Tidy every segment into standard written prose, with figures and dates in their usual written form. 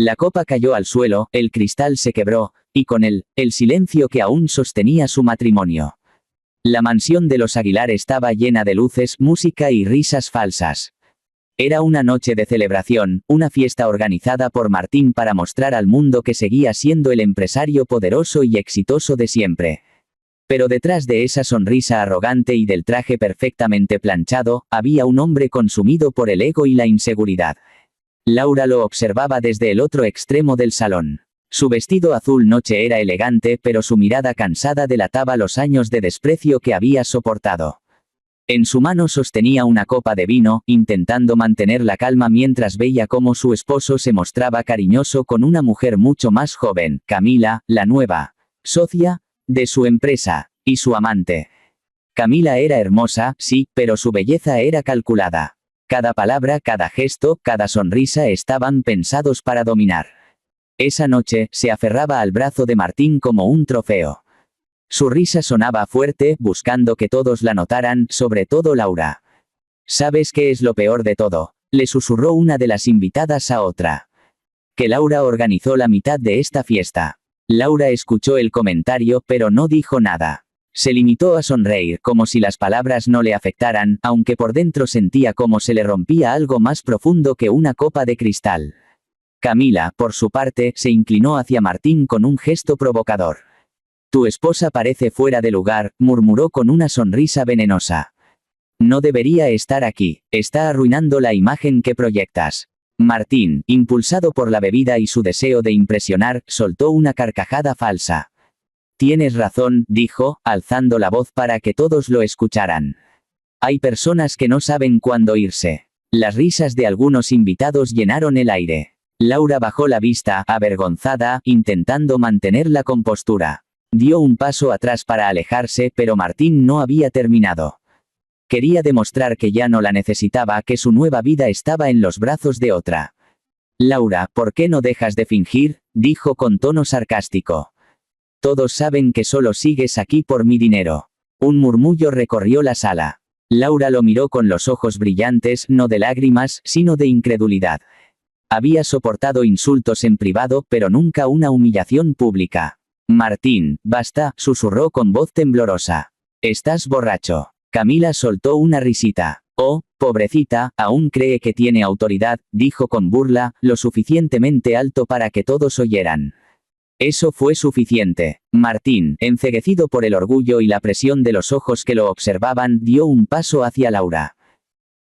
La copa cayó al suelo, el cristal se quebró, y con él, el silencio que aún sostenía su matrimonio. La mansión de los Aguilar estaba llena de luces, música y risas falsas. Era una noche de celebración, una fiesta organizada por Martín para mostrar al mundo que seguía siendo el empresario poderoso y exitoso de siempre. Pero detrás de esa sonrisa arrogante y del traje perfectamente planchado, había un hombre consumido por el ego y la inseguridad. Laura lo observaba desde el otro extremo del salón. Su vestido azul noche era elegante, pero su mirada cansada delataba los años de desprecio que había soportado. En su mano sostenía una copa de vino, intentando mantener la calma mientras veía cómo su esposo se mostraba cariñoso con una mujer mucho más joven, Camila, la nueva socia de su empresa, y su amante. Camila era hermosa, sí, pero su belleza era calculada. Cada palabra, cada gesto, cada sonrisa estaban pensados para dominar. Esa noche, se aferraba al brazo de Martín como un trofeo. Su risa sonaba fuerte, buscando que todos la notaran, sobre todo Laura. ¿Sabes qué es lo peor de todo?, le susurró una de las invitadas a otra. Que Laura organizó la mitad de esta fiesta. Laura escuchó el comentario, pero no dijo nada. Se limitó a sonreír, como si las palabras no le afectaran, aunque por dentro sentía como se le rompía algo más profundo que una copa de cristal. Camila, por su parte, se inclinó hacia Martín con un gesto provocador. Tu esposa parece fuera de lugar, murmuró con una sonrisa venenosa. No debería estar aquí, está arruinando la imagen que proyectas. Martín, impulsado por la bebida y su deseo de impresionar, soltó una carcajada falsa. Tienes razón, dijo, alzando la voz para que todos lo escucharan. Hay personas que no saben cuándo irse. Las risas de algunos invitados llenaron el aire. Laura bajó la vista, avergonzada, intentando mantener la compostura. Dio un paso atrás para alejarse, pero Martín no había terminado. Quería demostrar que ya no la necesitaba, que su nueva vida estaba en los brazos de otra. Laura, ¿por qué no dejas de fingir?, dijo con tono sarcástico. Todos saben que solo sigues aquí por mi dinero. Un murmullo recorrió la sala. Laura lo miró con los ojos brillantes, no de lágrimas, sino de incredulidad. Había soportado insultos en privado, pero nunca una humillación pública. Martín, basta, susurró con voz temblorosa. Estás borracho. Camila soltó una risita. Oh, pobrecita, aún cree que tiene autoridad, dijo con burla, lo suficientemente alto para que todos oyeran. Eso fue suficiente. Martín, enceguecido por el orgullo y la presión de los ojos que lo observaban, dio un paso hacia Laura.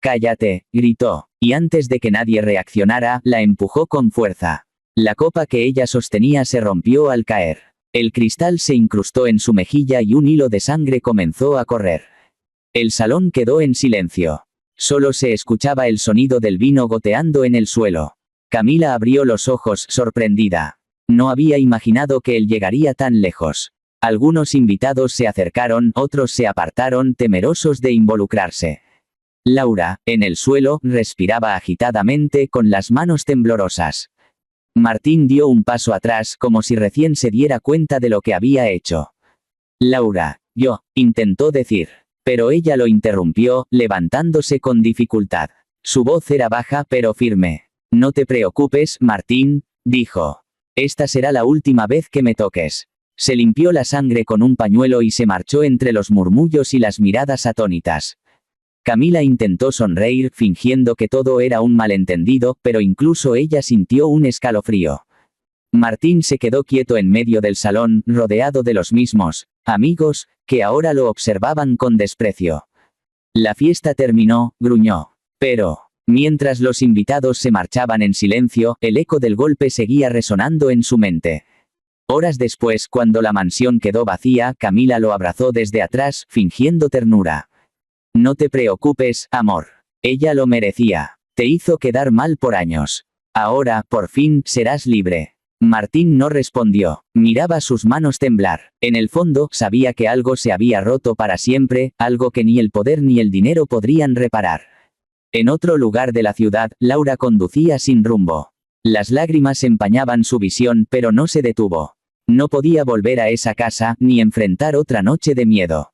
Cállate, gritó, y antes de que nadie reaccionara, la empujó con fuerza. La copa que ella sostenía se rompió al caer. El cristal se incrustó en su mejilla y un hilo de sangre comenzó a correr. El salón quedó en silencio. Solo se escuchaba el sonido del vino goteando en el suelo. Camila abrió los ojos, sorprendida. No había imaginado que él llegaría tan lejos. Algunos invitados se acercaron, otros se apartaron, temerosos de involucrarse. Laura, en el suelo, respiraba agitadamente, con las manos temblorosas. Martín dio un paso atrás, como si recién se diera cuenta de lo que había hecho. Laura, intentó decir. Pero ella lo interrumpió, levantándose con dificultad. Su voz era baja pero firme. No te preocupes, Martín, dijo. Esta será la última vez que me toques. Se limpió la sangre con un pañuelo y se marchó entre los murmullos y las miradas atónitas. Camila intentó sonreír, fingiendo que todo era un malentendido, pero incluso ella sintió un escalofrío. Martín se quedó quieto en medio del salón, rodeado de los mismos amigos, que ahora lo observaban con desprecio. La fiesta terminó, gruñó. Pero, mientras los invitados se marchaban en silencio, el eco del golpe seguía resonando en su mente. Horas después, cuando la mansión quedó vacía, Camila lo abrazó desde atrás, fingiendo ternura. No te preocupes, amor. Ella lo merecía. Te hizo quedar mal por años. Ahora, por fin, serás libre. Martín no respondió. Miraba sus manos temblar. En el fondo, sabía que algo se había roto para siempre, algo que ni el poder ni el dinero podrían reparar. En otro lugar de la ciudad, Laura conducía sin rumbo. Las lágrimas empañaban su visión, pero no se detuvo. No podía volver a esa casa, ni enfrentar otra noche de miedo.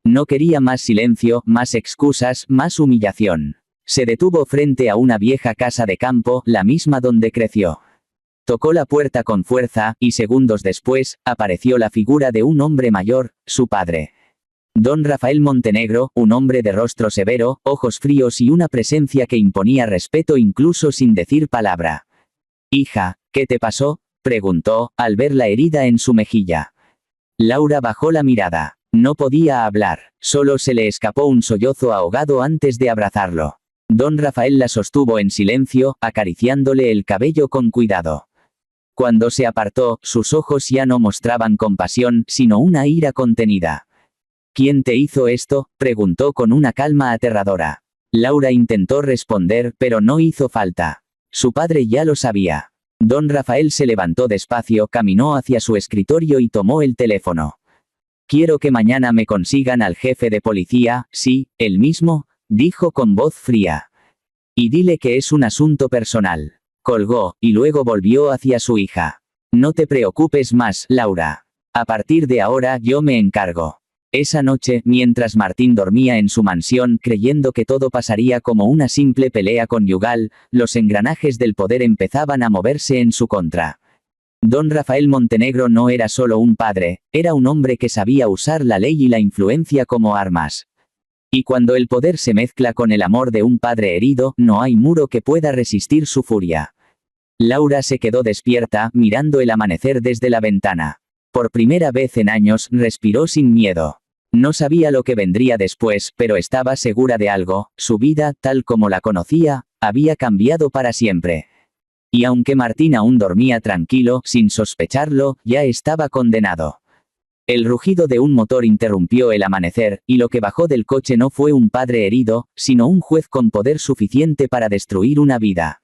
No quería más silencio, más excusas, más humillación. Se detuvo frente a una vieja casa de campo, la misma donde creció. Tocó la puerta con fuerza, y segundos después, apareció la figura de un hombre mayor, su padre. Don Rafael Montenegro, un hombre de rostro severo, ojos fríos y una presencia que imponía respeto incluso sin decir palabra. «Hija, ¿qué te pasó?», preguntó, al ver la herida en su mejilla. Laura bajó la mirada. No podía hablar, solo se le escapó un sollozo ahogado antes de abrazarlo. Don Rafael la sostuvo en silencio, acariciándole el cabello con cuidado. Cuando se apartó, sus ojos ya no mostraban compasión, sino una ira contenida. «¿Quién te hizo esto?», preguntó con una calma aterradora. Laura intentó responder, pero no hizo falta. Su padre ya lo sabía. Don Rafael se levantó despacio, caminó hacia su escritorio y tomó el teléfono. «Quiero que mañana me consigan al jefe de policía». «Sí, el mismo», dijo con voz fría. «Y dile que es un asunto personal». Colgó, y luego volvió hacia su hija. «No te preocupes más, Laura. A partir de ahora yo me encargo». Esa noche, mientras Martín dormía en su mansión creyendo que todo pasaría como una simple pelea conyugal, los engranajes del poder empezaban a moverse en su contra. Don Rafael Montenegro no era solo un padre, era un hombre que sabía usar la ley y la influencia como armas. Y cuando el poder se mezcla con el amor de un padre herido, no hay muro que pueda resistir su furia. Laura se quedó despierta, mirando el amanecer desde la ventana. Por primera vez en años, respiró sin miedo. No sabía lo que vendría después, pero estaba segura de algo: su vida, tal como la conocía, había cambiado para siempre. Y aunque Martín aún dormía tranquilo, sin sospecharlo, ya estaba condenado. El rugido de un motor interrumpió el amanecer, y lo que bajó del coche no fue un padre herido, sino un juez con poder suficiente para destruir una vida.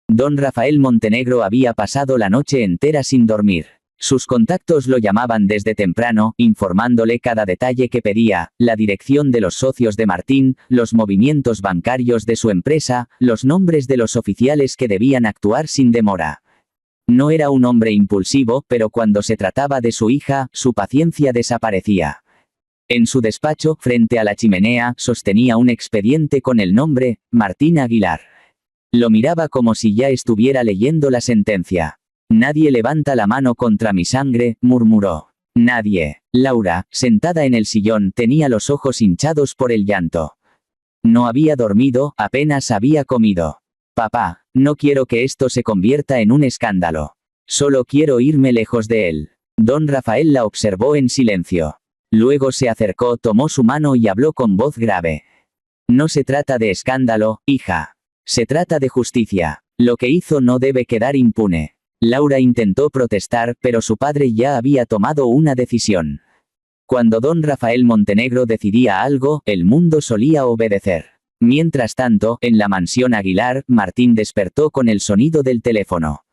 Don Rafael Montenegro había pasado la noche entera sin dormir. Sus contactos lo llamaban desde temprano, informándole cada detalle que pedía: la dirección de los socios de Martín, los movimientos bancarios de su empresa, los nombres de los oficiales que debían actuar sin demora. No era un hombre impulsivo, pero cuando se trataba de su hija, su paciencia desaparecía. En su despacho, frente a la chimenea, sostenía un expediente con el nombre: Martín Aguilar. Lo miraba como si ya estuviera leyendo la sentencia. «Nadie levanta la mano contra mi sangre», murmuró. «Nadie». Laura, sentada en el sillón, tenía los ojos hinchados por el llanto. No había dormido, apenas había comido. «Papá, no quiero que esto se convierta en un escándalo. Solo quiero irme lejos de él». Don Rafael la observó en silencio. Luego se acercó, tomó su mano y habló con voz grave. «No se trata de escándalo, hija. Se trata de justicia. Lo que hizo no debe quedar impune». Laura intentó protestar, pero su padre ya había tomado una decisión. Cuando don Rafael Montenegro decidía algo, el mundo solía obedecer. Mientras tanto, en la mansión Aguilar, Martín despertó con el sonido del teléfono.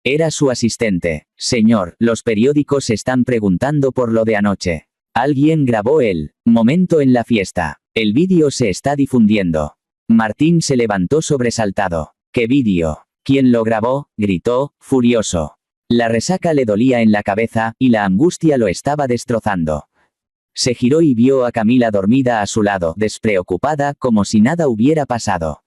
Era su asistente. «Señor, los periódicos están preguntando por lo de anoche. Alguien grabó el momento en la fiesta. El vídeo se está difundiendo». Martín se levantó sobresaltado. «¿Qué vídeo? ¿Quién lo grabó?», gritó, furioso. La resaca le dolía en la cabeza, y la angustia lo estaba destrozando. Se giró y vio a Camila dormida a su lado, despreocupada, como si nada hubiera pasado.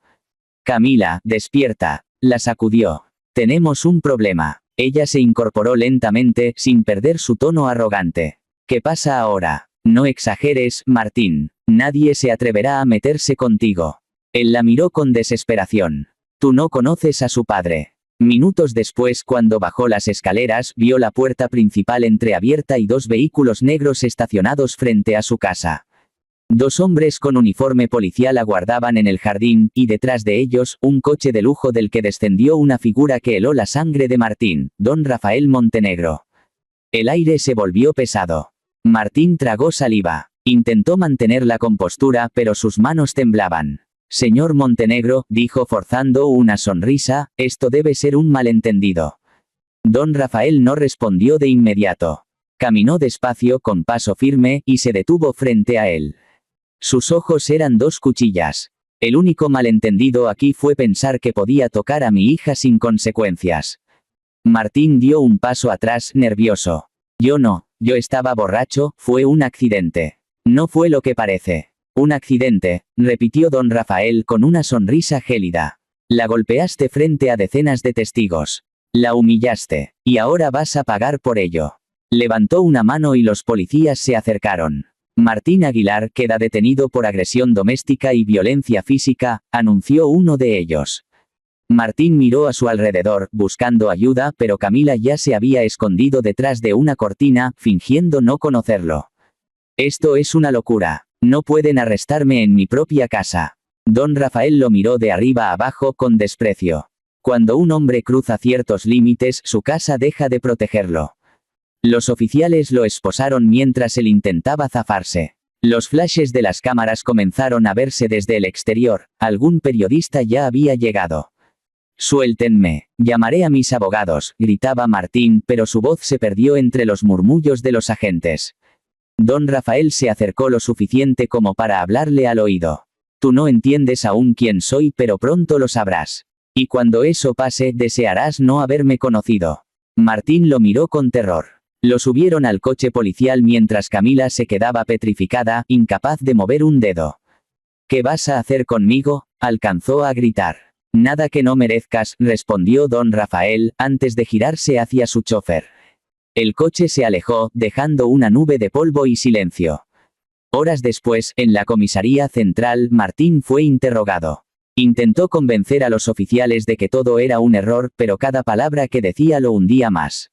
«Camila, despierta», la sacudió. «Tenemos un problema». Ella se incorporó lentamente, sin perder su tono arrogante. «¿Qué pasa ahora?». «No exageres, Martín. Nadie se atreverá a meterse contigo». Él la miró con desesperación. «Tú no conoces a su padre». Minutos después, cuando bajó las escaleras, vio la puerta principal entreabierta y dos vehículos negros estacionados frente a su casa. Dos hombres con uniforme policial aguardaban en el jardín, y detrás de ellos, un coche de lujo del que descendió una figura que heló la sangre de Martín, don Rafael Montenegro. El aire se volvió pesado. Martín tragó saliva. Intentó mantener la compostura, pero sus manos temblaban. «Señor Montenegro», dijo forzando una sonrisa, «esto debe ser un malentendido». Don Rafael no respondió de inmediato. Caminó despacio, con paso firme, y se detuvo frente a él. Sus ojos eran dos cuchillas. «El único malentendido aquí fue pensar que podía tocar a mi hija sin consecuencias». Martín dio un paso atrás, nervioso. Yo estaba borracho, fue un accidente. No fue lo que parece». «Un accidente», repitió don Rafael con una sonrisa gélida. «La golpeaste frente a decenas de testigos. La humillaste. Y ahora vas a pagar por ello. Levantó una mano y los policías se acercaron. Martín Aguilar queda detenido por agresión doméstica y violencia física, anunció uno de ellos. Martín miró a su alrededor, buscando ayuda, pero Camila ya se había escondido detrás de una cortina, fingiendo no conocerlo. Esto es una locura. No pueden arrestarme en mi propia casa. Don Rafael lo miró de arriba a abajo con desprecio. Cuando un hombre cruza ciertos límites, su casa deja de protegerlo. Los oficiales lo esposaron mientras él intentaba zafarse. Los flashes de las cámaras comenzaron a verse desde el exterior, algún periodista ya había llegado. Suéltenme, llamaré a mis abogados, gritaba Martín, pero su voz se perdió entre los murmullos de los agentes. Don Rafael se acercó lo suficiente como para hablarle al oído. Tú no entiendes aún quién soy, pero pronto lo sabrás. Y cuando eso pase, desearás no haberme conocido. Martín lo miró con terror. Lo subieron al coche policial mientras Camila se quedaba petrificada, incapaz de mover un dedo. ¿Qué vas a hacer conmigo?, alcanzó a gritar. Nada que no merezcas, respondió don Rafael, antes de girarse hacia su chofer. El coche se alejó, dejando una nube de polvo y silencio. Horas después, en la comisaría central, Martín fue interrogado. Intentó convencer a los oficiales de que todo era un error, pero cada palabra que decía lo hundía más.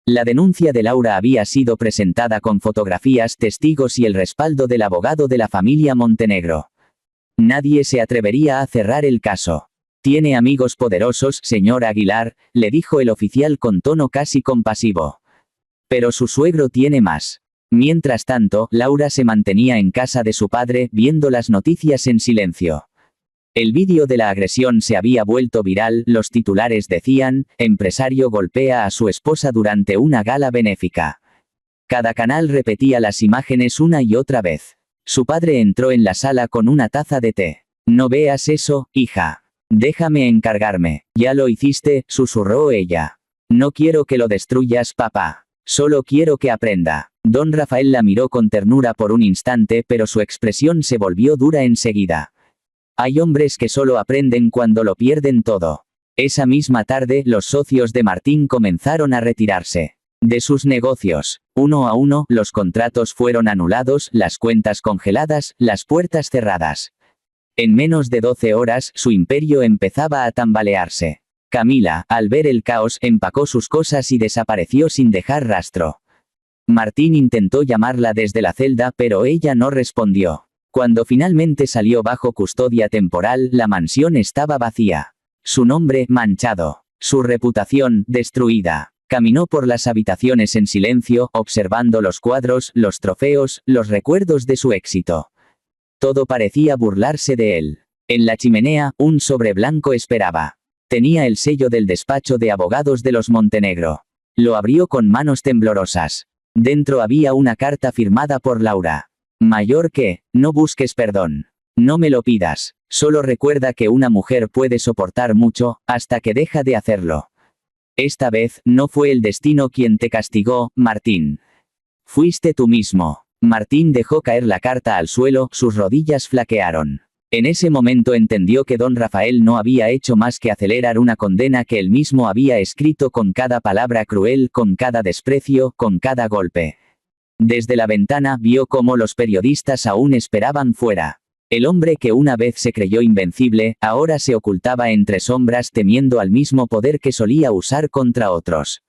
La denuncia de Laura había sido presentada con fotografías, testigos y el respaldo del abogado de la familia Montenegro. Nadie se atrevería a cerrar el caso. Tiene amigos poderosos, señor Aguilar, le dijo el oficial con tono casi compasivo. Pero su suegro tiene más. Mientras tanto, Laura se mantenía en casa de su padre, viendo las noticias en silencio. El vídeo de la agresión se había vuelto viral, los titulares decían, empresario golpea a su esposa durante una gala benéfica. Cada canal repetía las imágenes una y otra vez. Su padre entró en la sala con una taza de té. No veas eso, hija. Déjame encargarme. Ya lo hiciste, susurró ella. No quiero que lo destruyas, papá. Solo quiero que aprenda. Don Rafael la miró con ternura por un instante, pero su expresión se volvió dura enseguida. Hay hombres que solo aprenden cuando lo pierden todo. Esa misma tarde, los socios de Martín comenzaron a retirarse de sus negocios. Uno a uno, los contratos fueron anulados, las cuentas congeladas, las puertas cerradas. En menos de 12 horas, su imperio empezaba a tambalearse. Camila, al ver el caos, empacó sus cosas y desapareció sin dejar rastro. Martín intentó llamarla desde la celda, pero ella no respondió. Cuando finalmente salió bajo custodia temporal, la mansión estaba vacía. Su nombre, manchado. Su reputación, destruida. Caminó por las habitaciones en silencio, observando los cuadros, los trofeos, los recuerdos de su éxito. Todo parecía burlarse de él. En la chimenea, un sobre blanco esperaba. Tenía el sello del despacho de abogados de los Montenegro. Lo abrió con manos temblorosas. Dentro había una carta firmada por Laura. Mayor que, no busques perdón. No me lo pidas. Solo recuerda que una mujer puede soportar mucho, hasta que deja de hacerlo. Esta vez, no fue el destino quien te castigó, Martín. Fuiste tú mismo. Martín dejó caer la carta al suelo, sus rodillas flaquearon. En ese momento entendió que don Rafael no había hecho más que acelerar una condena que él mismo había escrito con cada palabra cruel, con cada desprecio, con cada golpe. Desde la ventana vio cómo los periodistas aún esperaban fuera. El hombre que una vez se creyó invencible, ahora se ocultaba entre sombras temiendo al mismo poder que solía usar contra otros.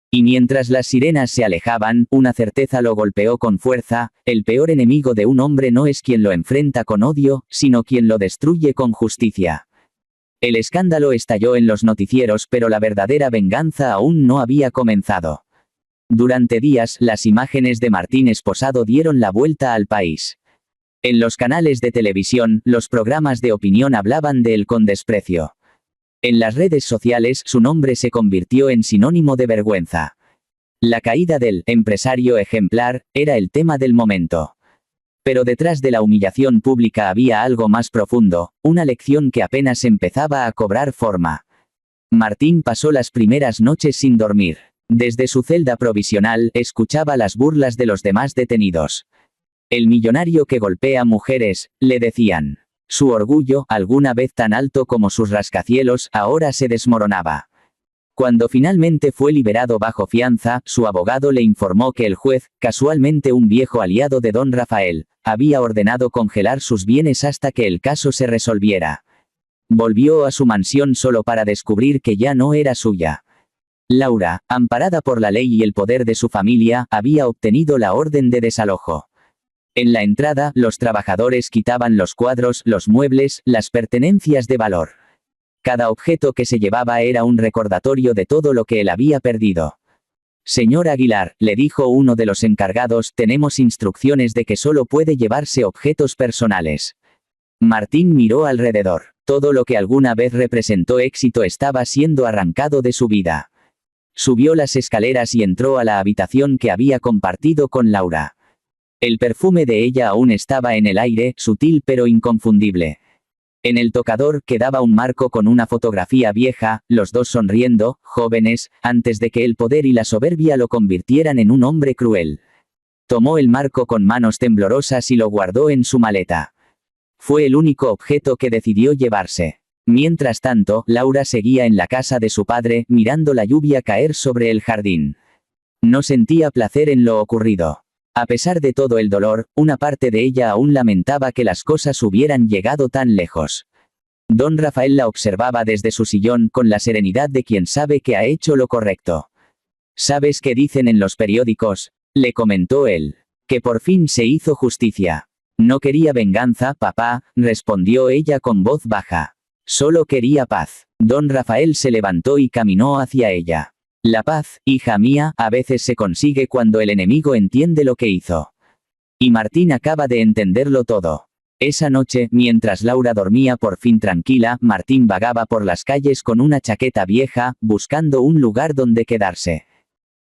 Y mientras las sirenas se alejaban, una certeza lo golpeó con fuerza: el peor enemigo de un hombre no es quien lo enfrenta con odio, sino quien lo destruye con justicia. El escándalo estalló en los noticieros, pero la verdadera venganza aún no había comenzado. Durante días, las imágenes de Martín esposado dieron la vuelta al país. En los canales de televisión, los programas de opinión hablaban de él con desprecio. En las redes sociales, su nombre se convirtió en sinónimo de vergüenza. La caída del empresario ejemplar era el tema del momento. Pero detrás de la humillación pública había algo más profundo, una lección que apenas empezaba a cobrar forma. Martín pasó las primeras noches sin dormir. Desde su celda provisional, escuchaba las burlas de los demás detenidos. El millonario que golpea mujeres, le decían. Su orgullo, alguna vez tan alto como sus rascacielos, ahora se desmoronaba. Cuando finalmente fue liberado bajo fianza, su abogado le informó que el juez, casualmente un viejo aliado de don Rafael, había ordenado congelar sus bienes hasta que el caso se resolviera. Volvió a su mansión solo para descubrir que ya no era suya. Laura, amparada por la ley y el poder de su familia, había obtenido la orden de desalojo. En la entrada, los trabajadores quitaban los cuadros, los muebles, las pertenencias de valor. Cada objeto que se llevaba era un recordatorio de todo lo que él había perdido. Señor Aguilar, le dijo uno de los encargados, tenemos instrucciones de que solo puede llevarse objetos personales. Martín miró alrededor. Todo lo que alguna vez representó éxito estaba siendo arrancado de su vida. Subió las escaleras y entró a la habitación que había compartido con Laura. El perfume de ella aún estaba en el aire, sutil pero inconfundible. En el tocador quedaba un marco con una fotografía vieja, los dos sonriendo, jóvenes, antes de que el poder y la soberbia lo convirtieran en un hombre cruel. Tomó el marco con manos temblorosas y lo guardó en su maleta. Fue el único objeto que decidió llevarse. Mientras tanto, Laura seguía en la casa de su padre, mirando la lluvia caer sobre el jardín. No sentía placer en lo ocurrido. A pesar de todo el dolor, una parte de ella aún lamentaba que las cosas hubieran llegado tan lejos. Don Rafael la observaba desde su sillón con la serenidad de quien sabe que ha hecho lo correcto. ¿Sabes qué dicen en los periódicos?, le comentó él. Que por fin se hizo justicia. No quería venganza, papá, respondió ella con voz baja. Solo quería paz. Don Rafael se levantó y caminó hacia ella. La paz, hija mía, a veces se consigue cuando el enemigo entiende lo que hizo. Y Martín acaba de entenderlo todo. Esa noche, mientras Laura dormía por fin tranquila, Martín vagaba por las calles con una chaqueta vieja, buscando un lugar donde quedarse.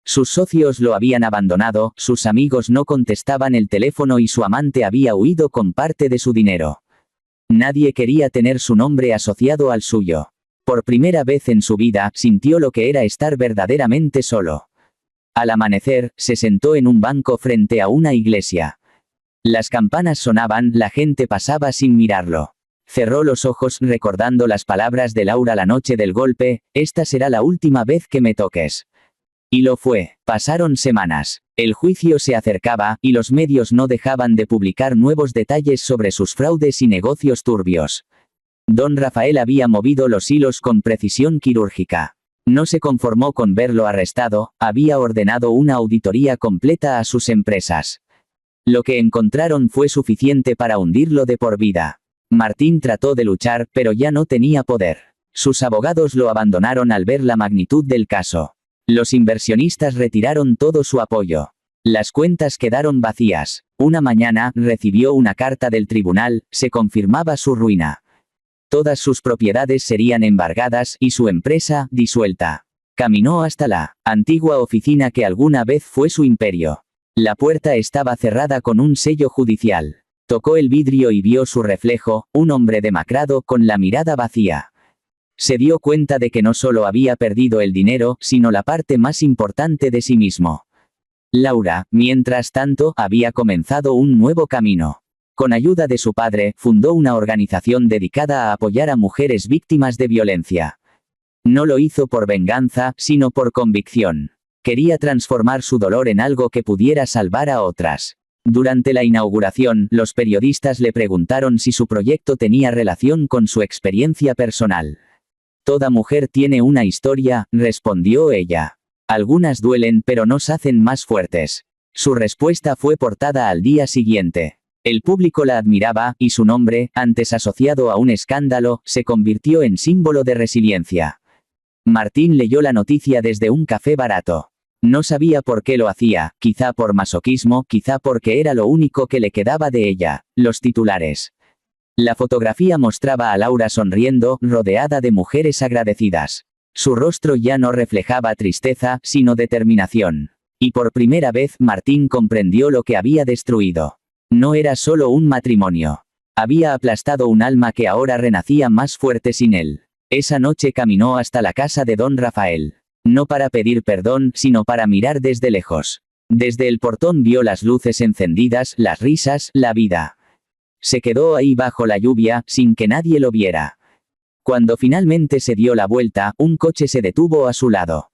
Sus socios lo habían abandonado, sus amigos no contestaban el teléfono y su amante había huido con parte de su dinero. Nadie quería tener su nombre asociado al suyo. Por primera vez en su vida, sintió lo que era estar verdaderamente solo. Al amanecer, se sentó en un banco frente a una iglesia. Las campanas sonaban, la gente pasaba sin mirarlo. Cerró los ojos recordando las palabras de Laura la noche del golpe, esta será la última vez que me toques. Y lo fue. Pasaron semanas. El juicio se acercaba, y los medios no dejaban de publicar nuevos detalles sobre sus fraudes y negocios turbios. Don Rafael había movido los hilos con precisión quirúrgica. No se conformó con verlo arrestado, había ordenado una auditoría completa a sus empresas. Lo que encontraron fue suficiente para hundirlo de por vida. Martín trató de luchar, pero ya no tenía poder. Sus abogados lo abandonaron al ver la magnitud del caso. Los inversionistas retiraron todo su apoyo. Las cuentas quedaron vacías. Una mañana, recibió una carta del tribunal, se confirmaba su ruina. Todas sus propiedades serían embargadas y su empresa, disuelta. Caminó hasta la antigua oficina que alguna vez fue su imperio. La puerta estaba cerrada con un sello judicial. Tocó el vidrio y vio su reflejo, un hombre demacrado con la mirada vacía. Se dio cuenta de que no solo había perdido el dinero, sino la parte más importante de sí mismo. Laura, mientras tanto, había comenzado un nuevo camino. Con ayuda de su padre, fundó una organización dedicada a apoyar a mujeres víctimas de violencia. No lo hizo por venganza, sino por convicción. Quería transformar su dolor en algo que pudiera salvar a otras. Durante la inauguración, los periodistas le preguntaron si su proyecto tenía relación con su experiencia personal. Toda mujer tiene una historia, respondió ella. Algunas duelen pero nos hacen más fuertes. Su respuesta fue portada al día siguiente. El público la admiraba, y su nombre, antes asociado a un escándalo, se convirtió en símbolo de resiliencia. Martín leyó la noticia desde un café barato. No sabía por qué lo hacía, quizá por masoquismo, quizá porque era lo único que le quedaba de ella, los titulares. La fotografía mostraba a Laura sonriendo, rodeada de mujeres agradecidas. Su rostro ya no reflejaba tristeza, sino determinación. Y por primera vez Martín comprendió lo que había destruido. No era solo un matrimonio. Había aplastado un alma que ahora renacía más fuerte sin él. Esa noche caminó hasta la casa de don Rafael. No para pedir perdón, sino para mirar desde lejos. Desde el portón vio las luces encendidas, las risas, la vida. Se quedó ahí bajo la lluvia, sin que nadie lo viera. Cuando finalmente se dio la vuelta, un coche se detuvo a su lado.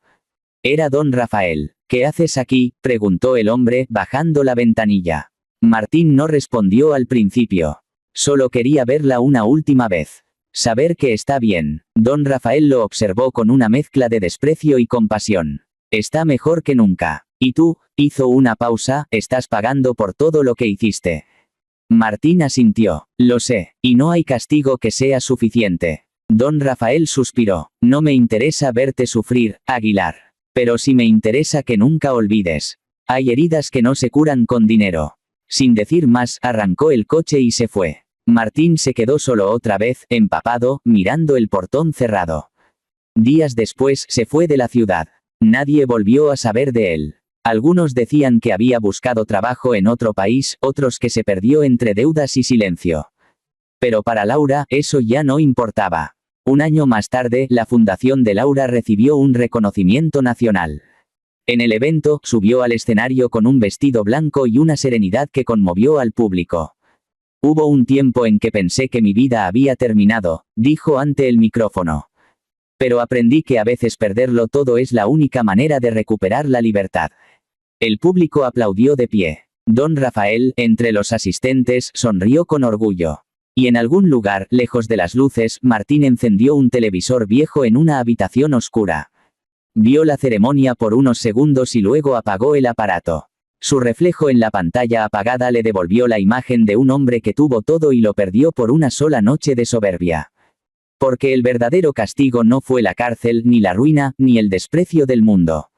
Era don Rafael. ¿Qué haces aquí?, preguntó el hombre, bajando la ventanilla. Martín no respondió al principio. Solo quería verla una última vez. Saber que está bien. Don Rafael lo observó con una mezcla de desprecio y compasión. Está mejor que nunca. ¿Y tú? Hizo una pausa, estás pagando por todo lo que hiciste. Martín asintió. Lo sé, y no hay castigo que sea suficiente. Don Rafael suspiró. No me interesa verte sufrir, Aguilar. Pero sí me interesa que nunca olvides. Hay heridas que no se curan con dinero. Sin decir más, arrancó el coche y se fue. Martín se quedó solo otra vez, empapado, mirando el portón cerrado. Días después se fue de la ciudad. Nadie volvió a saber de él. Algunos decían que había buscado trabajo en otro país, otros que se perdió entre deudas y silencio. Pero para Laura, eso ya no importaba. Un año más tarde, la fundación de Laura recibió un reconocimiento nacional. En el evento, subió al escenario con un vestido blanco y una serenidad que conmovió al público. Hubo un tiempo en que pensé que mi vida había terminado, dijo ante el micrófono. Pero aprendí que a veces perderlo todo es la única manera de recuperar la libertad. El público aplaudió de pie. Don Rafael, entre los asistentes, sonrió con orgullo. Y en algún lugar, lejos de las luces, Martín encendió un televisor viejo en una habitación oscura. Vio la ceremonia por unos segundos y luego apagó el aparato. Su reflejo en la pantalla apagada le devolvió la imagen de un hombre que tuvo todo y lo perdió por una sola noche de soberbia. Porque el verdadero castigo no fue la cárcel, ni la ruina, ni el desprecio del mundo.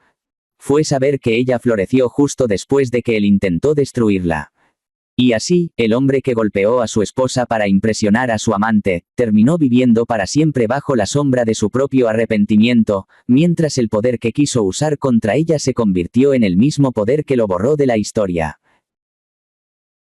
Fue saber que ella floreció justo después de que él intentó destruirla. Y así, el hombre que golpeó a su esposa para impresionar a su amante, terminó viviendo para siempre bajo la sombra de su propio arrepentimiento, mientras el poder que quiso usar contra ella se convirtió en el mismo poder que lo borró de la historia.